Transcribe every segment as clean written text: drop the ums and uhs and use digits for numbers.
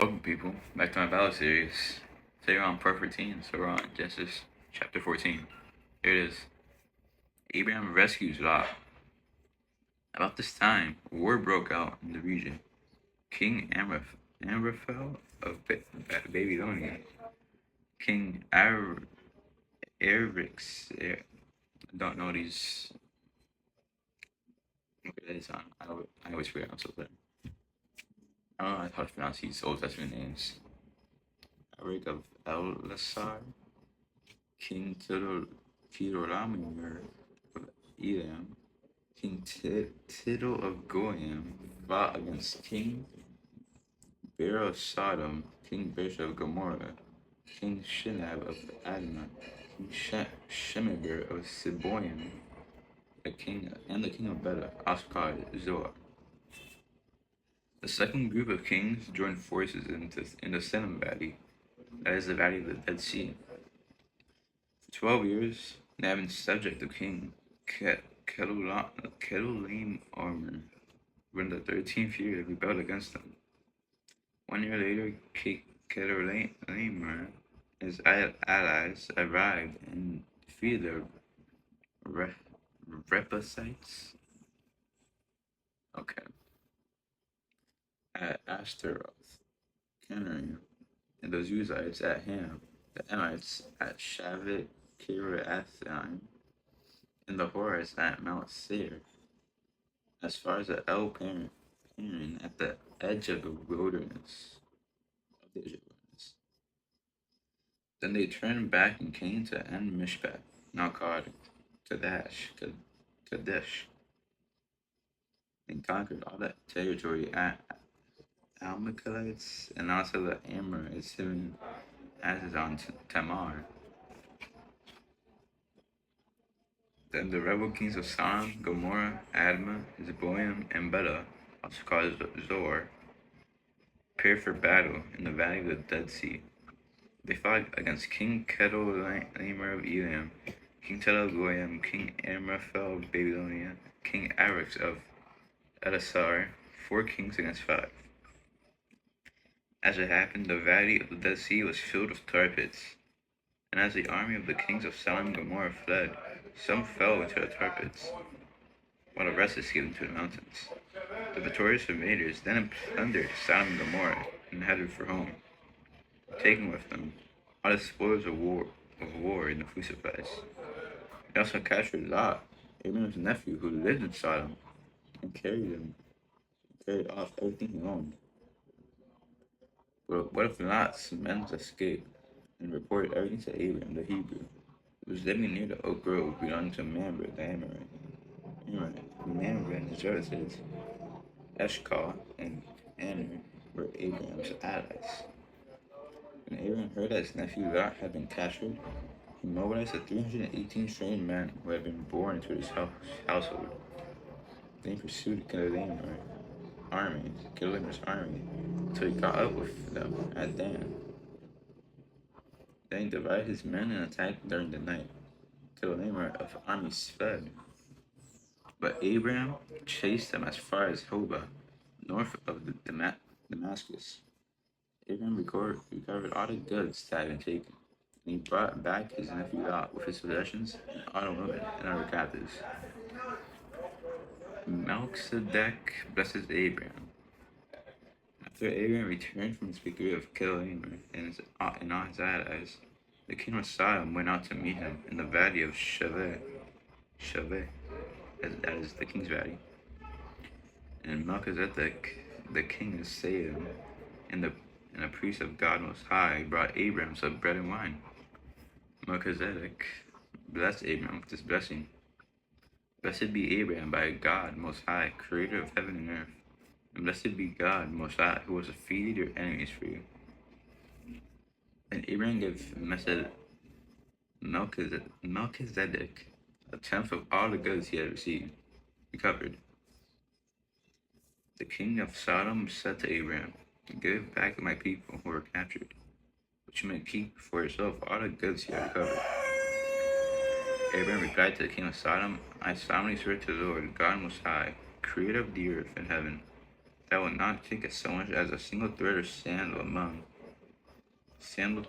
Welcome, people, back to my Bible series. Today we're on part 14, so we're on Genesis chapter 14. Here it is. Abraham rescues Lot. About this time, war broke out in the region. King Amraphel of Babylonia, King Arix, I don't know these. I always forget something. I don't know how to pronounce these Old Testament names. Eric of Elasar, King Chedorlaomer of Elam, King Tidal of Goyim fought against King Beer of Sodom, King Bish of Gomorrah, King Shinab of Admah, King Shemeber of Seboim, the king of Bela, also called Zoar. The second group of kings joined forces in the Senem Valley, that is the valley of the Dead Sea. For 12 years, they have been subject to King Kedorlaomer. When the 13th year, they rebelled against them. 1 year later, Kedorlaomer and his allies arrived and defeated the Rephaites. Okay. At Ashtaroth, Canaan, and the Zuzites at Ham, the Emites at Shavit Kiriathaim, and the Horites at Mount Seir, as far as the El Paran at the edge of the wilderness. Then they turned back and came to En Mishpat, now called Kadesh, and conquered all that territory at Amalekites and also the Amorites hidden as is on Tamar. Then the rebel kings of Sodom, Gomorrah, Admah, Zeboim, and Bela, also called Zoar, prepared for battle in the valley of the Dead Sea. They fought against King Kedorlaomer of Elam, King Tel of Goyim, King Amraphel of Babylonia, King Arix of Elasar, 4 kings against 5. As it happened, the valley of the Dead Sea was filled with tar pits, and as the army of the kings of Sodom and Gomorrah fled, some fell into the tar pits, while the rest escaped into the mountains. The victorious invaders then plundered Sodom and Gomorrah and headed for home, taking with them all the spoils of war and the food supplies. They also captured Lot, Abraham's nephew, who lived in Sodom, and carried off everything he owned. But what if Lot's men escaped and reported everything to Abraham the Hebrew, who was living near the oak grove belonging to Mamre the Amorite? Mamre and his relatives, Eshcol and Aner, were Abraham's allies. When Abraham heard that his nephew Lot had been captured, he mobilized the 318 trained men who had been born into his household. Then he pursued Kedorlaomer's army until he caught up with them at Dan. Then he divided his men and attacked during the night. Kedorlaomer of armies fled, but Abraham chased them as far as Hobah, north of Damascus. Abraham recovered all the goods that had been taken, and he brought back his nephew Lot with his possessions and all the women and other captives. Melchizedek blesses Abraham. After Abraham returned from his victory of Kedorlaomer and all his allies, the king of Sodom went out to meet him in the valley of Shaveh, that is the king's valley. And Melchizedek, the king of Salem, and the priest of God Most High, brought Abraham some bread and wine. Melchizedek blessed Abraham with this blessing. Blessed be Abraham by God Most High, creator of heaven and earth. And blessed be God Most High, who has defeated your enemies for you. And Abraham gave Melchizedek a tenth of all the goods he had recovered. The king of Sodom said to Abraham, "Give back my people who were captured, but you may keep for yourself all the goods you have recovered." Abraham replied to the king of Sodom, "I solemnly swear to the Lord, God Most High, creator of the earth and heaven, that will not take so much as a single thread or sandal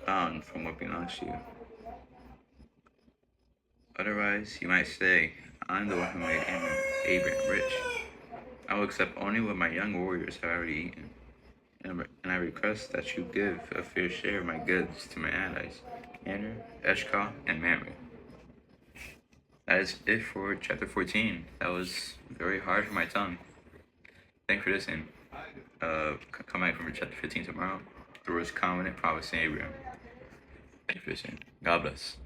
bound from what belongs to you. Otherwise, you might say, I am the one who made Abraham rich. I will accept only what my young warriors have already eaten, and I request that you give a fair share of my goods to my allies, Aner, Eshkol, and Mamre. That is it for chapter 14. That was very hard for my tongue. Thanks for listening. Come back for chapter 15 tomorrow. The most covenant prophecy Abraham. Thanks for listening. God bless.